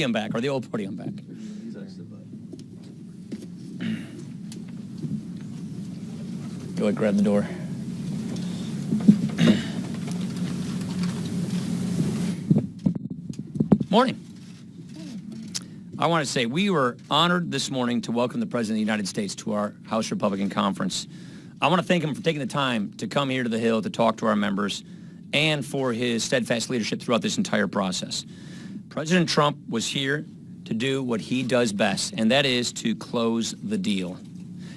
podium back, or the old podium back. Go ahead, grab the door. Morning. I want to say we were honored this morning to welcome the President of the United States to our House Republican Conference. I want to thank him for taking the time to come here to the Hill to talk to our members and for his steadfast leadership throughout this entire process. President Trump was here to do what he does best, and that is to close the deal.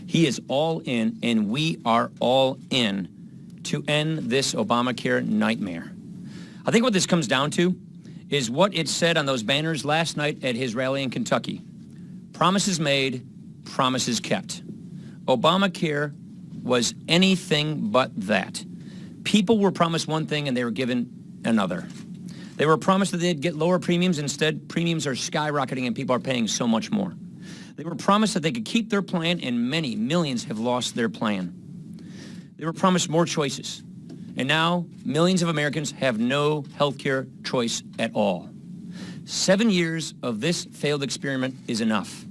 He is all in, and we are all in to end this Obamacare nightmare. I think what this comes down to is what it said on those banners last night at his rally in Kentucky. Promises made, promises kept. Obamacare was anything but that. People were promised one thing and they were given another. They were promised that they'd get lower premiums. Instead, premiums are skyrocketing and people are paying so much more. They were promised that they could keep their plan, and many, millions have lost their plan. They were promised more choices. And now, millions of Americans have no health care choice at all. 7 years of this failed experiment is enough.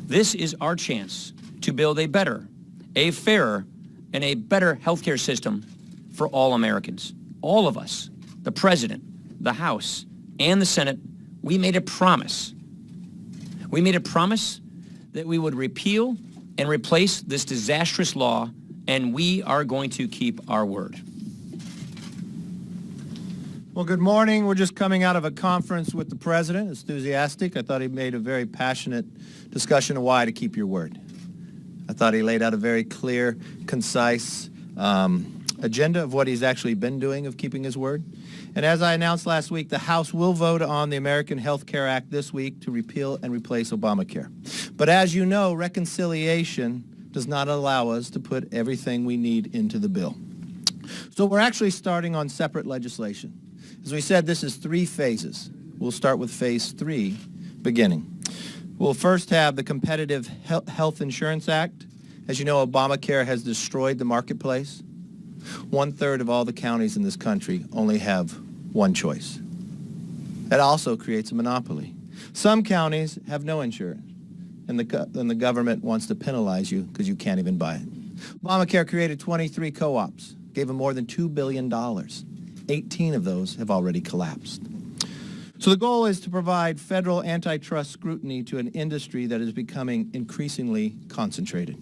This is our chance to build a better, a fairer, and a better health care system for all Americans. All of us, the President, the House, and the Senate, we made a promise. We made a promise that we would repeal and replace this disastrous law, and we are going to keep our word. Well, good morning. We're just coming out of a conference with the President, enthusiastic. I thought he made a very passionate discussion of why to keep your word. I thought he laid out a very clear, concise agenda of what he's actually been doing of keeping his word. And as I announced last week, the House will vote on the American Health Care Act this week to repeal and replace Obamacare. But as you know, reconciliation does not allow us to put everything we need into the bill. So we're actually starting on separate legislation. As we said, this is 3 phases. We'll start with phase 3, beginning. We'll first have the Competitive Health Insurance Act. As you know, Obamacare has destroyed the marketplace. 1/3 of all the counties in this country only have one choice. That also creates a monopoly. Some counties have no insurance, and the government wants to penalize you because you can't even buy it. Obamacare created 23 co-ops, gave them more than $2 billion. 18 of those have already collapsed. So the goal is to provide federal antitrust scrutiny to an industry that is becoming increasingly concentrated.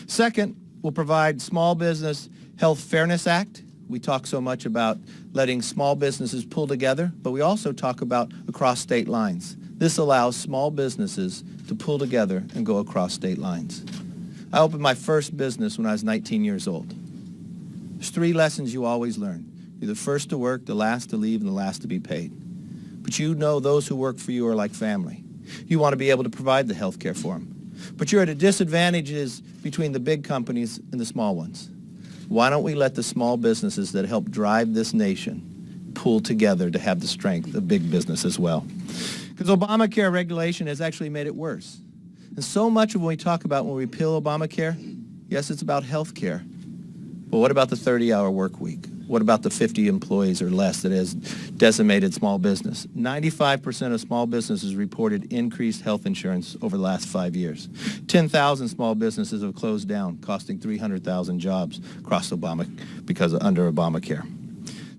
Second, we'll provide Small Business Health Fairness Act. We talk so much about letting small businesses pull together, but we also talk about across state lines. This allows small businesses to pull together and go across state lines. I opened my first business when I was 19 years old. There's 3 lessons you always learn. You're the first to work, the last to leave, and the last to be paid. But you know those who work for you are like family. You want to be able to provide the health care for them. But you're at a disadvantage between the big companies and the small ones. Why don't we let the small businesses that help drive this nation pull together to have the strength of big business as well? Because Obamacare regulation has actually made it worse. And so much of what we talk about when we repeal Obamacare, yes, it's about health care. But what about the 30-hour work week? What about the 50 employees or less that has decimated small business? 95% of small businesses reported increased health insurance over the last 5 years. 10,000 small businesses have closed down, costing 300,000 jobs across under Obamacare.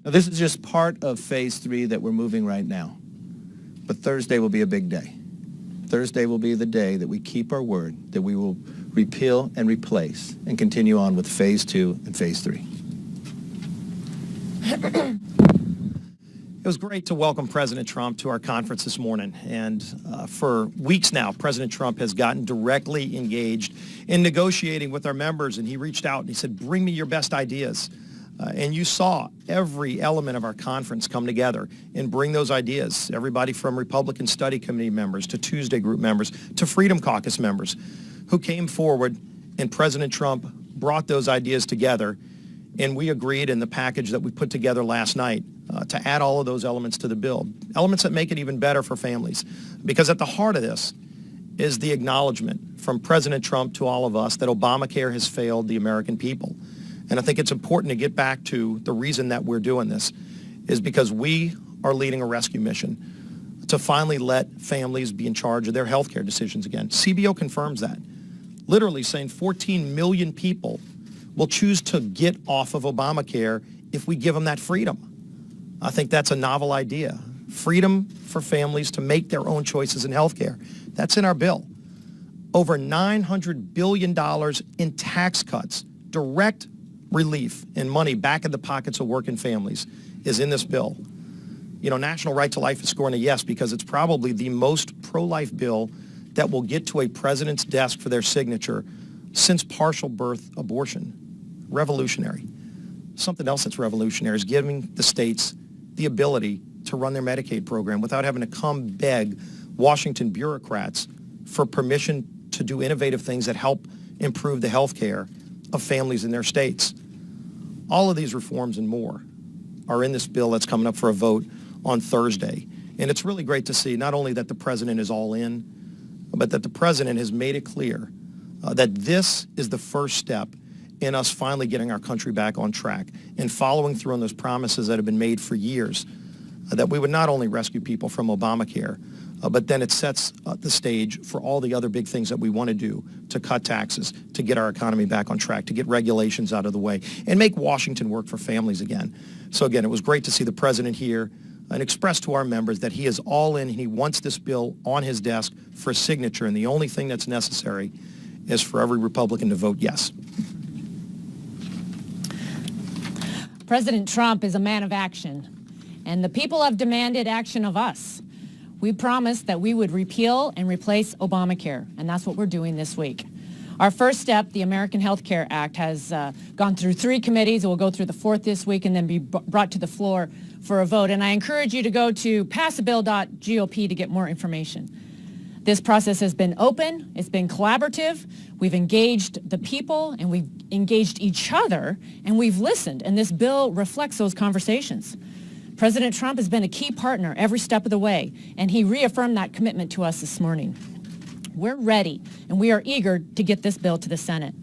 Now, this is just part of phase 3 that we're moving right now. But Thursday will be a big day. Thursday will be the day that we keep our word, that we will repeal and replace and continue on with phase 2 and phase 3. It was great to welcome President Trump to our conference this morning. And for weeks now, President Trump has gotten directly engaged in negotiating with our members. And he reached out and he said, bring me your best ideas. And you saw every element of our conference come together and bring those ideas. Everybody from Republican Study Committee members to Tuesday Group members to Freedom Caucus members who came forward, and President Trump brought those ideas together. And we agreed in the package that we put together last night to add all of those elements to the bill, elements that make it even better for families. Because at the heart of this is the acknowledgement from President Trump to all of us that Obamacare has failed the American people. And I think it's important to get back to the reason that we're doing this is because we are leading a rescue mission to finally let families be in charge of their health care decisions again. CBO confirms that, literally saying 14 million people will choose to get off of Obamacare if we give them that freedom. I think that's a novel idea. Freedom for families to make their own choices in health care. That's in our bill. Over $900 billion in tax cuts, direct relief and money back in the pockets of working families is in this bill. You know, National Right to Life is scoring a yes because it's probably the most pro-life bill that will get to a president's desk for their signature since partial birth abortion. Revolutionary. Something else that's revolutionary is giving the states the ability to run their Medicaid program without having to come beg Washington bureaucrats for permission to do innovative things that help improve the health care of families in their states. All of these reforms and more are in this bill that's coming up for a vote on Thursday. And it's really great to see not only that the president is all in, but that the president has made it clear that this is the first step in us finally getting our country back on track and following through on those promises that have been made for years, that we would not only rescue people from Obamacare, but then it sets the stage for all the other big things that we want to do to cut taxes, to get our economy back on track, to get regulations out of the way, and make Washington work for families again. So again, it was great to see the president here and express to our members that he is all in and he wants this bill on his desk for a signature, and the only thing that's necessary is for every Republican to vote yes. President Trump is a man of action, and the people have demanded action of us. We promised that we would repeal and replace Obamacare, and that's what we're doing this week. Our first step, the American Health Care Act, has gone through 3 committees. It will go through the 4th this week and then be brought to the floor for a vote. And I encourage you to go to passabill.gop to get more information. This process has been open, it's been collaborative, we've engaged the people and we've engaged each other and we've listened, and this bill reflects those conversations. President Trump has been a key partner every step of the way, and he reaffirmed that commitment to us this morning. We're ready, and we are eager to get this bill to the Senate.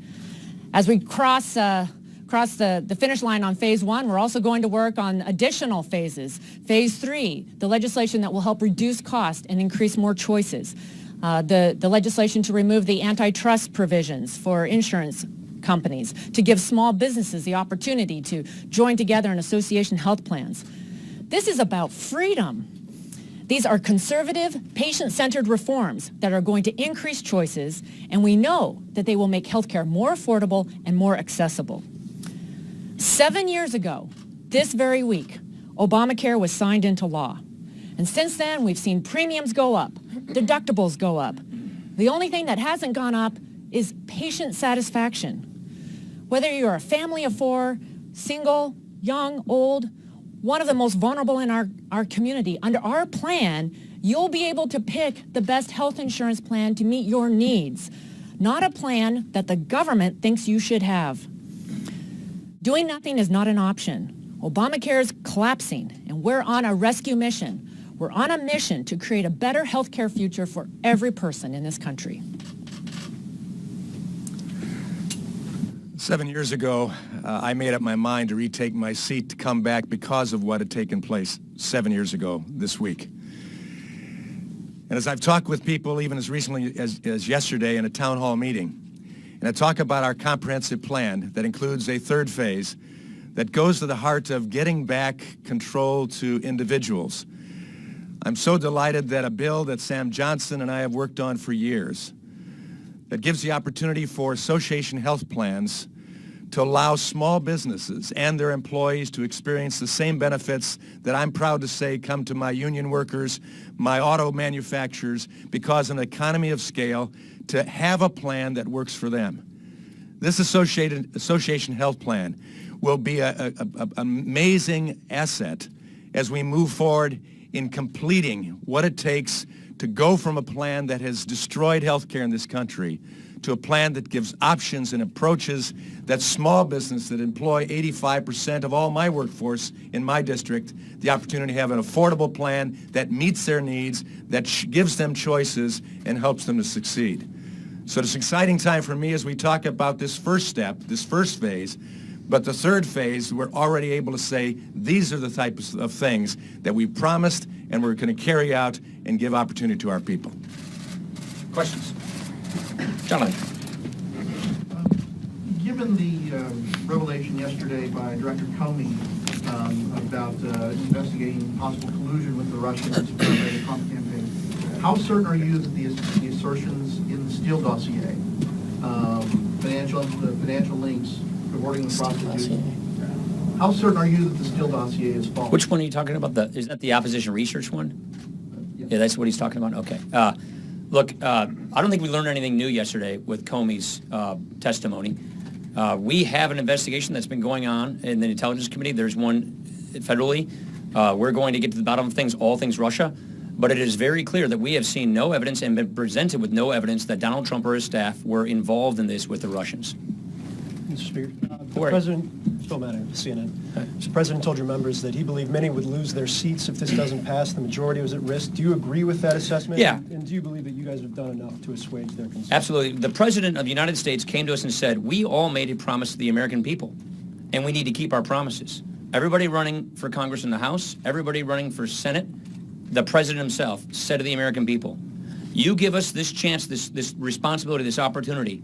As we cross the finish line on phase 1, we're also going to work on additional phases. Phase 3, the legislation that will help reduce cost and increase more choices. The legislation to remove the antitrust provisions for insurance companies, to give small businesses the opportunity to join together in association health plans. This is about freedom. These are conservative, patient-centered reforms that are going to increase choices, and we know that they will make healthcare more affordable and more accessible. 7 years ago, this very week, Obamacare was signed into law. And since then, we've seen premiums go up, deductibles go up. The only thing that hasn't gone up is patient satisfaction. Whether you're a family of 4, single, young, old, one of the most vulnerable in our community, under our plan, you'll be able to pick the best health insurance plan to meet your needs, not a plan that the government thinks you should have. Doing nothing is not an option. Obamacare is collapsing, and we're on a rescue mission. We're on a mission to create a better health care future for every person in this country. 7 years ago, I made up my mind to retake my seat to come back because of what had taken place 7 years ago this week. And as I've talked with people even as recently as yesterday in a town hall meeting, and I talk about our comprehensive plan that includes a 3rd phase that goes to the heart of getting back control to individuals. I'm so delighted that a bill that Sam Johnson and I have worked on for years that gives the opportunity for association health plans to allow small businesses and their employees to experience the same benefits that I'm proud to say come to my union workers, my auto manufacturers, because of an economy of scale, to have a plan that works for them. This association health plan will be an amazing asset as we move forward in completing what it takes to go from a plan that has destroyed healthcare in this country to a plan that gives options and approaches that small business that employ 85% of all my workforce in my district, the opportunity to have an affordable plan that meets their needs, that gives them choices and helps them to succeed. So it's an exciting time for me as we talk about this first step, this first phase, But the third phase, we're already able to say these are the types of things that we promised and we're going to carry out and give opportunity to our people. Questions? Gentlemen. Given the revelation yesterday by Director Comey about investigating possible collusion with the Russians for the Trump campaign, how certain are you that the assertions in the Steele dossier, financial links, rewarding the prostitutes, how certain are you that the Steele dossier is false? Which one are you talking about? Is that the opposition research one? Yeah, that's what he's talking about? Okay. Look, I don't think we learned anything new yesterday with Comey's testimony. We have an investigation that's been going on in the Intelligence Committee. There's one federally. We're going to get to the bottom of things, all things Russia. But it is very clear that we have seen no evidence and been presented with no evidence that Donald Trump or his staff were involved in this with the Russians. Mr. Speaker, the President, Phil Manning, CNN. The President told your members that he believed many would lose their seats if this doesn't pass. The majority was at risk. Do you agree with that assessment? Yeah. And do you believe that you guys have done enough to assuage their concerns? Absolutely. The President of the United States came to us and said, we all made a promise to the American people, and we need to keep our promises. Everybody running for Congress in the House, everybody running for Senate, the President himself said to the American people, you give us this chance, this responsibility, this opportunity,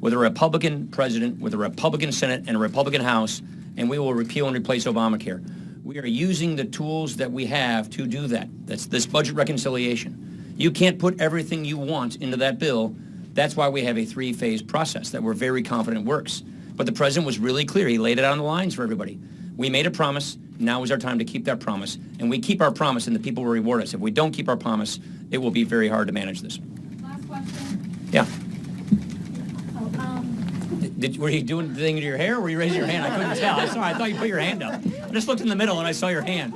with a Republican president, with a Republican Senate, and a Republican House, and we will repeal and replace Obamacare. We are using the tools that we have to do that. That's this budget reconciliation. You can't put everything you want into that bill. That's why we have a three-phase process that we're very confident works. But the President was really clear. He laid it out on the lines for everybody. We made a promise. Now is our time to keep that promise. And we keep our promise, and the people will reward us. If we don't keep our promise, it will be very hard to manage this. Last question. Yeah. Were you doing the thing to your hair, or were you raising your hand? I couldn't tell. I'm sorry. I thought you put your hand up. I just looked in the middle, and I saw your hand.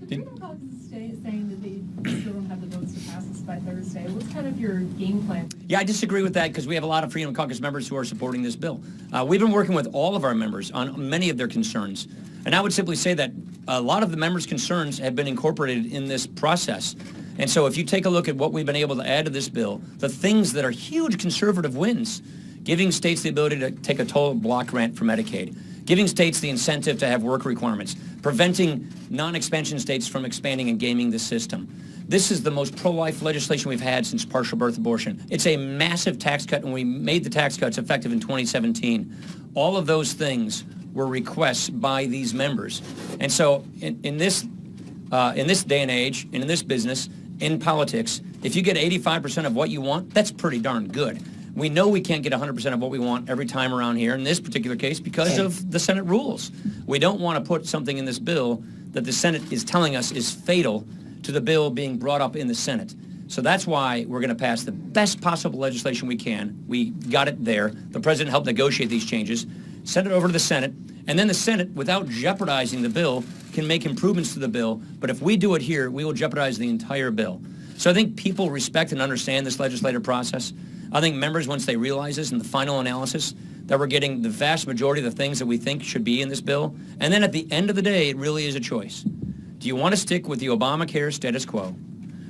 The Freedom Caucus is saying that they still don't have the votes to pass this by Thursday. What's kind of your game plan? Yeah, I disagree with that because we have a lot of Freedom Caucus members who are supporting this bill. We've been working with all of our members on many of their concerns. And I would simply say that a lot of the members' concerns have been incorporated in this process. And so if you take a look at what we've been able to add to this bill, the things that are huge conservative wins, giving states the ability to take a total block grant for Medicaid, giving states the incentive to have work requirements, preventing non-expansion states from expanding and gaming the system. This is the most pro-life legislation we've had since partial birth abortion. It's a massive tax cut, and we made the tax cuts effective in 2017. All of those things were requests by these members. And so in this day and age, and in this business, in politics, if you get 85% of what you want, that's pretty darn good. We know we can't get 100% of what we want every time around here in this particular case because of the Senate rules. We don't want to put something in this bill that the Senate is telling us is fatal to the bill being brought up in the Senate. So that's why we're going to pass the best possible legislation we can. We got it there. The President helped negotiate these changes, sent it over to the Senate, and then the Senate, without jeopardizing the bill, can make improvements to the bill. But if we do it here, we will jeopardize the entire bill. So I think people respect and understand this legislative process. I think members, once they realize this in the final analysis, that we're getting the vast majority of the things that we think should be in this bill. And then at the end of the day, it really is a choice. Do you want to stick with the Obamacare status quo?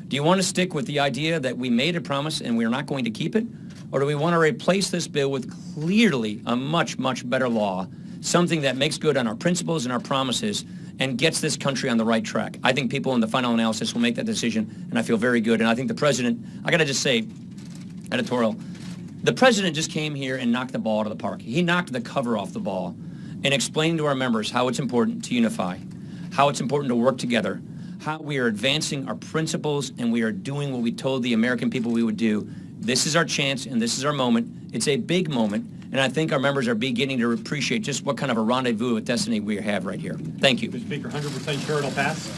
Do you want to stick with the idea that we made a promise and we're not going to keep it? Or do we want to replace this bill with clearly a much, much better law, something that makes good on our principles and our promises and gets this country on the right track? I think people in the final analysis will make that decision, and I feel very good. And I think the President, I got to just say, editorial, the President just came here and knocked the ball out of the park. He knocked the cover off the ball and explained to our members how it's important to unify, how it's important to work together, how we are advancing our principles, and we are doing what we told the American people we would do. This is our chance, and this is our moment. It's a big moment, and I think our members are beginning to appreciate just what kind of a rendezvous with destiny we have right here. Thank you. Mr. Speaker, 100% sure it'll pass?